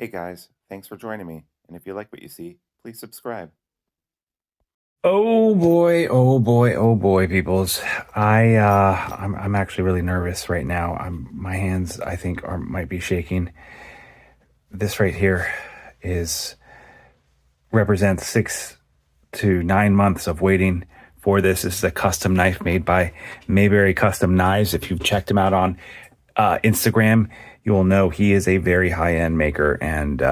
Hey guys, thanks for joining me. And if you like what you see, please subscribe. Oh boy, oh boy, oh boy, peoples. I'm actually really nervous right now. My hands I think are might be shaking. This right here is represents 6 to 9 months of waiting for this. This is a custom knife made by Mayberry Custom Knives. If you've checked him out on Instagram, you will know he is a very high end maker, and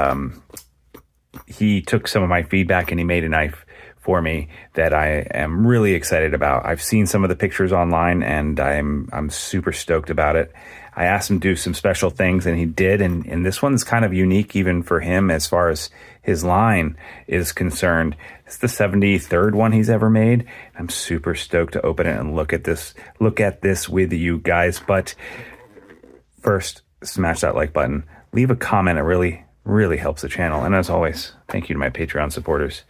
he took some of my feedback and he made a knife for me that I am really excited about. I've seen some of the pictures online and I'm super stoked about it. I asked him to do some special things and he did, and this one's kind of unique even for him as far as his line is concerned. It's the 73rd one he's ever made. I'm super stoked to open it and look at this with you guys. But first, smash that like button. Leave a comment. It really helps the channel. And as always, thank you to my Patreon supporters.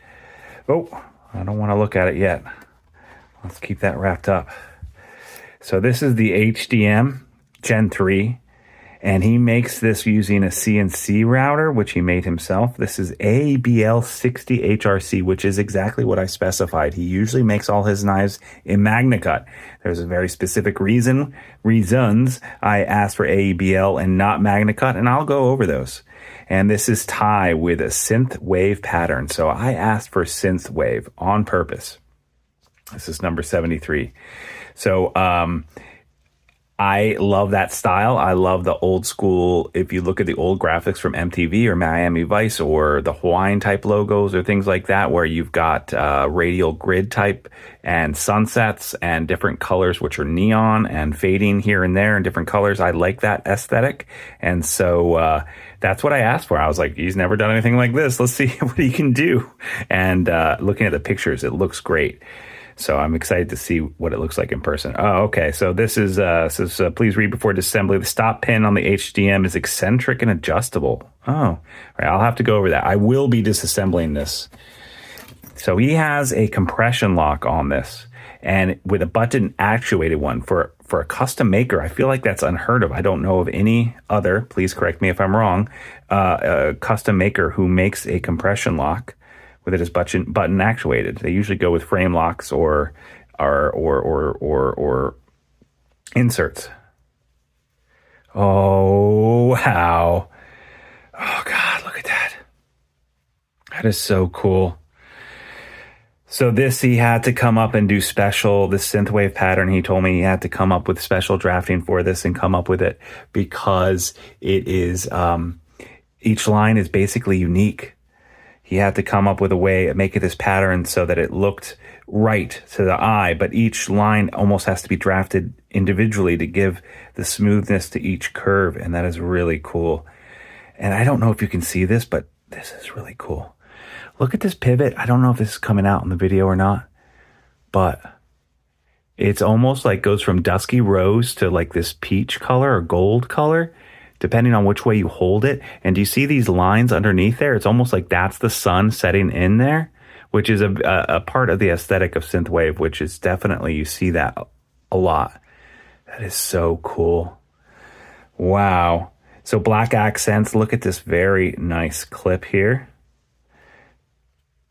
Oh, I don't want to look at it yet. Let's keep that wrapped up. So this is the HDM Gen 3, and he makes this using a CNC router, which he made himself. This is ABL 60 HRC, which is exactly what I specified. He usually makes all his knives in MagnaCut. There's a very specific reasons I asked for ABL and not MagnaCut, and I'll go over those. And this is tie with a synth wave pattern. So I asked for synth wave on purpose. This is number 73. So I love that style. I love the old school. If you look at the old graphics from MTV or Miami Vice or the Hawaiian type logos or things like that, where you've got radial grid type and sunsets and different colors, which are neon and fading here and there in different colors. I like that aesthetic. And so that's what I asked for. I was like, he's never done anything like this. Let's see what he can do. And looking at the pictures, it looks great. So I'm excited to see what it looks like in person. Oh, okay. So this is please read before disassembly. The stop pin on the HDM is eccentric and adjustable. Oh, all right. I'll have to go over that. I will be disassembling this. So he has a compression lock on this, and with a button actuated one for a custom maker. I feel like that's unheard of. I don't know of any other, please correct me if I'm wrong, a custom maker who makes a compression lock with it as button actuated. They usually go with frame locks or inserts. Oh wow! Oh God, look at that! That is so cool. So this, he had to come up and do special, this synthwave pattern. He told me he had to come up with special drafting for this and come up with it because it is, each line is basically unique. He had to come up with a way of making this pattern so that it looked right to the eye, but each line almost has to be drafted individually to give the smoothness to each curve, and that is really cool. And I don't know if you can see this, but this is really cool. Look at this pivot. I don't know if this is coming out in the video or not, but it's almost like goes from dusky rose to like this peach color or gold color, depending on which way you hold it. And do you see these lines underneath there? It's almost like that's the sun setting in there, which is a part of the aesthetic of synthwave, which is definitely, you see that a lot. That is so cool. Wow. So black accents. Look at this very nice clip here.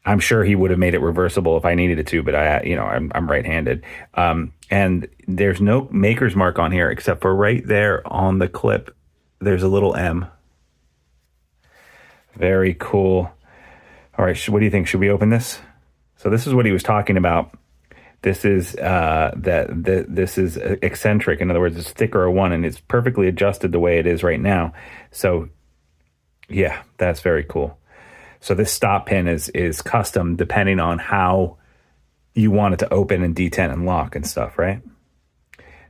I'm sure he would have made it reversible if I needed it to, but I'm right-handed. And there's no maker's mark on here except for right there on the clip. There's a little M. Very cool. All right, what do you think? Should we open this? So this is what he was talking about. This is this is eccentric. In other words, it's thicker or one, and it's perfectly adjusted the way it is right now. So yeah, that's very cool. So this stop pin is custom depending on how you want it to open and detent and lock and stuff, right?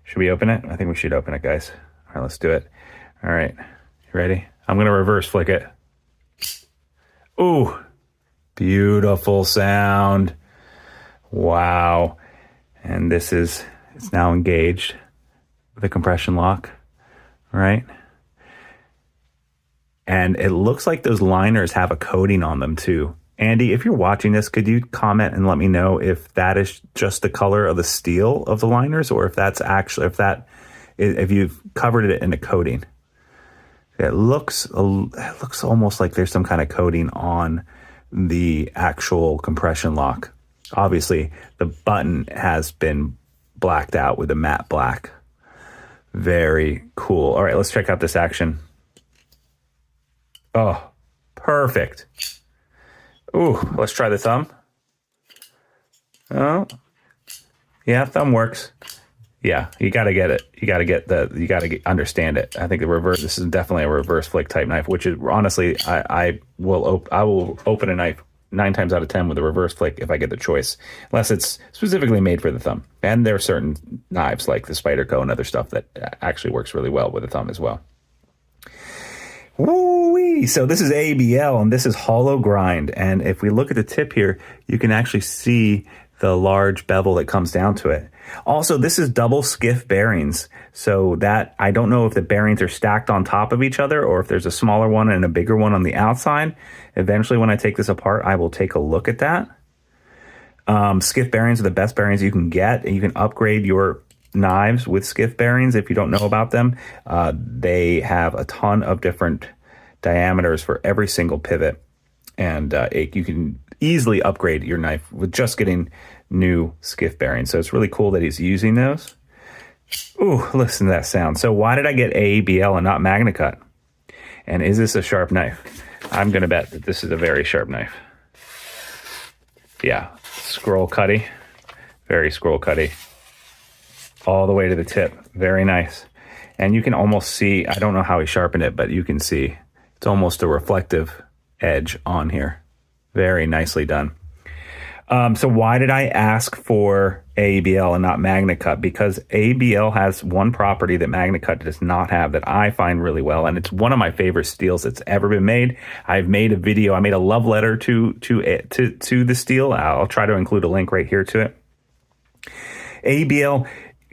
Should we open it? I think we should open it, guys. All right, let's do it. All right, you ready? I'm gonna reverse flick it. Ooh, beautiful sound. Wow. And it's now engaged with a compression lock, right? And it looks like those liners have a coating on them too. Andy, if you're watching this, could you comment and let me know if that is just the color of the steel of the liners, or if that's actually, if you've covered it in a coating? It looks almost like there's some kind of coating on the actual compression lock. Obviously, the button has been blacked out with a matte black. Very cool. All right, let's check out this action. Oh, perfect. Ooh, let's try the thumb. Oh, yeah, thumb works. Yeah, you got to get it. You got to understand it. I think the reverse, this is definitely a reverse flick type knife, which is honestly, I will open a knife 9 times out of 10 with a reverse flick if I get the choice, unless it's specifically made for the thumb. And there are certain knives like the Spyderco and other stuff that actually works really well with the thumb as well. Woo-wee. So this is ABL and this is hollow grind. And if we look at the tip here, you can actually see the large bevel that comes down to it. Also, this is double skiff bearings. So that, I don't know if the bearings are stacked on top of each other or if there's a smaller one and a bigger one on the outside. Eventually, when I take this apart, I will take a look at that. Skiff bearings are the best bearings you can get. And you can upgrade your knives with skiff bearings if you don't know about them. They have a ton of different diameters for every single pivot. And you can easily upgrade your knife with just getting new skiff bearings. So it's really cool that he's using those. Ooh, listen to that sound. So why did I get ABL and not MagnaCut? And is this a sharp knife? I'm going to bet that this is a very sharp knife. Yeah, scroll cutty. Very scroll cutty. All the way to the tip. Very nice. And you can almost see, I don't know how he sharpened it, but you can see it's almost a reflective edge on here. Very nicely done. So why did I ask for ABL and not MagnaCut? Because ABL has one property that MagnaCut does not have that I find really well, and it's one of my favorite steels that's ever been made. I've made a video. I made a love letter to the steel. I'll try to include a link right here to it. ABL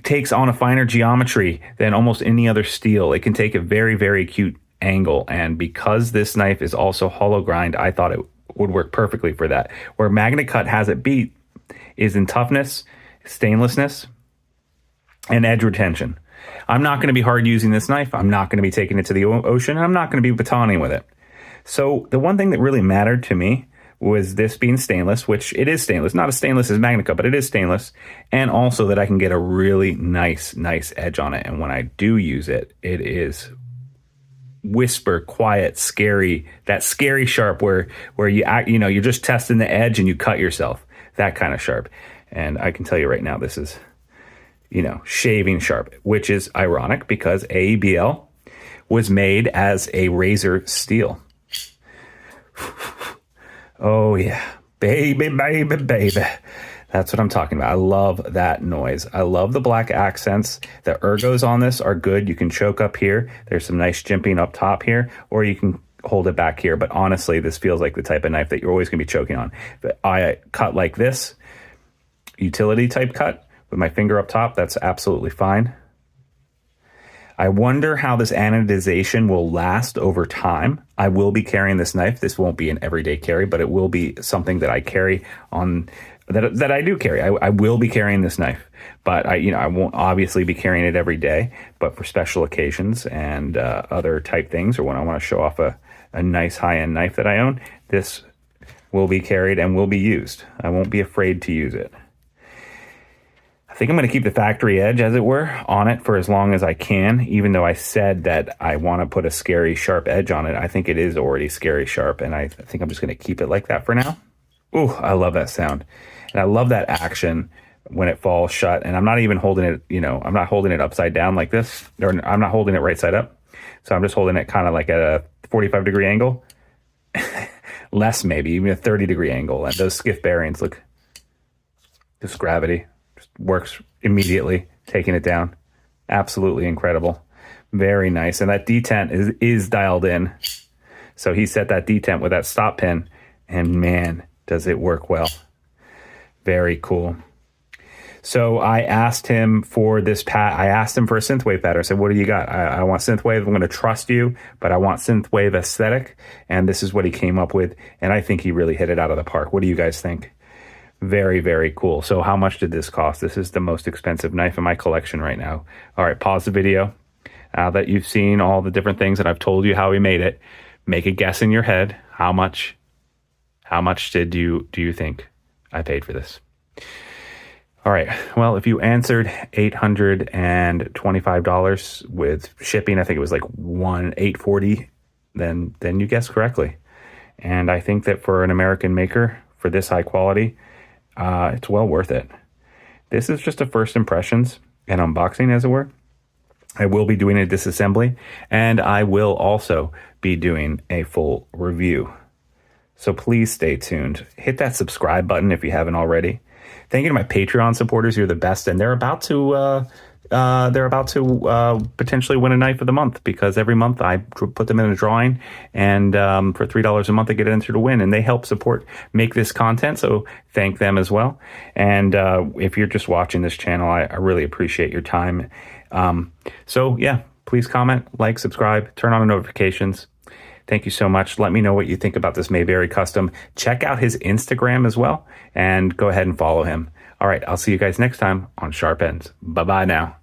takes on a finer geometry than almost any other steel. It can take a very, very acute angle, and because this knife is also hollow grind, I thought it would work perfectly for that. Where MagnaCut has it beat is in toughness, stainlessness, and edge retention. I'm not going to be hard using this knife. I'm not going to be taking it to the ocean. I'm not going to be batoning with it. So the one thing that really mattered to me was this being stainless, which it is stainless. Not as stainless as MagnaCut, but it is stainless. And also that I can get a really nice edge on it. And when I do use it, it is whisper, quiet, scary, that scary sharp where you act, you're just testing the edge and you cut yourself, that kind of sharp. And I can tell you right now, this is, shaving sharp, which is ironic because ABL was made as a razor steel. Oh yeah, baby, baby, baby. That's what I'm talking about. I love that noise. I love the black accents. The ergos on this are good. You can choke up here. There's some nice jimping up top here, or you can hold it back here. But honestly, this feels like the type of knife that you're always going to be choking on. But I cut like this, utility type cut with my finger up top. That's absolutely fine. I wonder how this anodization will last over time. I will be carrying this knife. This won't be an everyday carry, but it will be something that I carry on. That I do carry. I will be carrying this knife, but I won't obviously be carrying it every day, but for special occasions and other type things, or when I want to show off a nice high-end knife that I own, this will be carried and will be used. I won't be afraid to use it. I think I'm going to keep the factory edge, as it were, on it for as long as I can, even though I said that I want to put a scary sharp edge on it. I think it is already scary sharp, and I think I'm just going to keep it like that for now. Ooh, I love that sound. And I love that action when it falls shut. And I'm not even holding it, I'm not holding it upside down like this, or I'm not holding it right side up. So I'm just holding it kind of like at a 45-degree angle. Less maybe, even a 30-degree angle. And those skiff bearings, look, just gravity. Just works immediately, taking it down. Absolutely incredible. Very nice. And that detent is dialed in. So he set that detent with that stop pin. And man, does it work well. Very cool. So I asked him for this I asked him for a synthwave pattern. I said, what do you got? I want synthwave. I'm going to trust you, but I want synthwave aesthetic. And this is what he came up with. And I think he really hit it out of the park. What do you guys think? Very, very cool. So how much did this cost? This is the most expensive knife in my collection right now. All right, pause the video. Now that you've seen all the different things that I've told you how we made it, make a guess in your head. How much do you think I paid for this? All right. Well, if you answered $825 with shipping, I think it was like $840, then you guessed correctly. And I think that for an American maker for this high quality, it's well worth it. This is just a first impressions and unboxing, as it were. I will be doing a disassembly, and I will also be doing a full review. So please stay tuned. Hit that subscribe button if you haven't already. Thank you to my Patreon supporters. You're the best, and they're about to potentially win a knife of the month, because every month I put them in a drawing, and for $3 a month they get entered to win, and they help make this content. So thank them as well. And if you're just watching this channel, I really appreciate your time. So yeah, please comment, like, subscribe, turn on the notifications. Thank you so much. Let me know what you think about this Mayberry Custom. Check out his Instagram as well, and go ahead and follow him. All right, I'll see you guys next time on Sharp Ends. Bye-bye now.